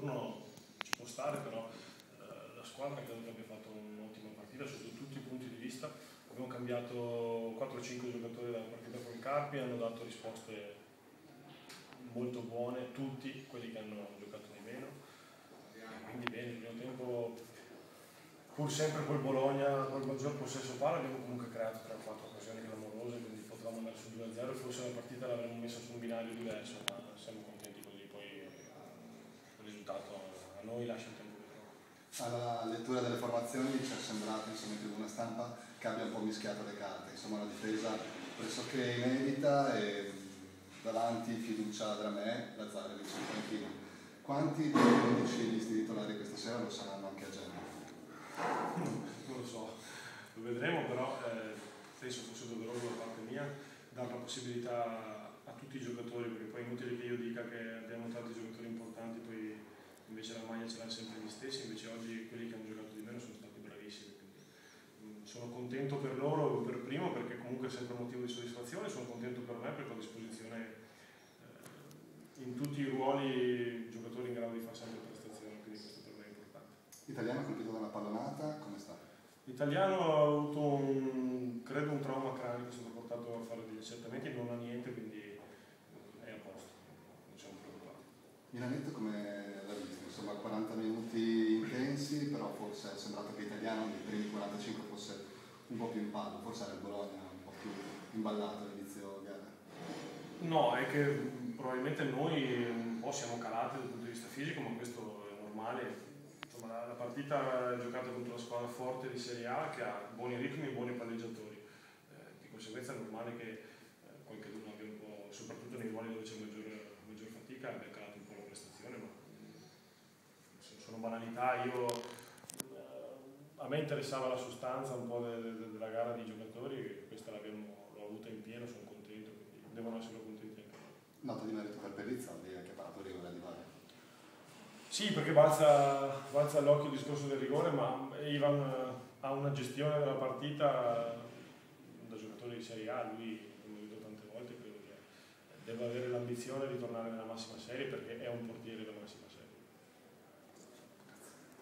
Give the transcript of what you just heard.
turno ci può stare, però la squadra credo che abbia fatto un'ottima partita sotto tutti i punti di vista. Abbiamo cambiato 4-5 giocatori dalla partita con il Carpi, hanno dato risposte molto buone, tutti quelli che hanno giocato di meno. Quindi bene, il primo tempo, pur sempre col Bologna, col maggior possesso palla, abbiamo comunque creato 3-4 occasioni clamorose, quindi potevamo andare su 2-0 e forse la partita l'avremmo messa su un binario diverso, ma siamo contenti così, poi il risultato a noi lascia il tempo che trova. Alla lettura delle formazioni ci è sembrato, insomma, in tribuna stampa, che abbia un po' mischiato le carte, insomma una difesa pressoché inedita e davanti fiducia da me, Lazzari sul panchino. Quanti dei 11 listi titolari questa sera lo saranno anche a Genova? Non lo so, lo vedremo, però penso fosse doveroso da parte mia dare la possibilità a tutti i giocatori, perché poi è inutile che io dica che abbiamo tanti giocatori importanti, poi invece la maglia ce l'hanno sempre gli stessi, invece oggi quelli che hanno giocato di meno sono stati bravissimi. Quindi, sono contento per loro, per primo, perché comunque è sempre un motivo di soddisfazione, sono contento per me perché ho a disposizione in tutti i ruoli giocatori in grado di fare sempre prestazioni, quindi questo per me è importante. Italiano colpito da una pallonata, come sta? L'italiano ha avuto credo un trauma cranico, è stato portato a fare degli accertamenti, non ha niente, quindi è a posto, non siamo preoccupati. Milanetto come l'ha visto? Insomma 40 minuti intensi, però forse è sembrato che Italiano nei primi 45 fosse un po' più in pallo, forse era il Bologna un po' più imballato all'inizio gara. No, è che probabilmente noi un po' siamo calati dal punto di vista fisico, ma questo è normale. Insomma, la partita è giocata contro una squadra forte di Serie A che ha buoni ritmi e buoni palleggiatori. Di conseguenza è normale che qualcuno abbia un po', soprattutto nei ruoli dove c'è maggior fatica, abbia calato un po' la prestazione, ma sono banalità. A me interessava la sostanza un po' della gara dei giocatori, questa l'ho avuta in pieno, sono contento, quindi devono essere contenti anche loro. Nota di merito per Pellizzardi che ha parato il rigore di Valle. Sì, perché balza all'occhio il discorso del rigore, ma Ivan ha una gestione della partita da giocatore di Serie A, lui, come ho detto tante volte, credo che debba avere l'ambizione di tornare nella massima serie perché è un portiere della massima serie.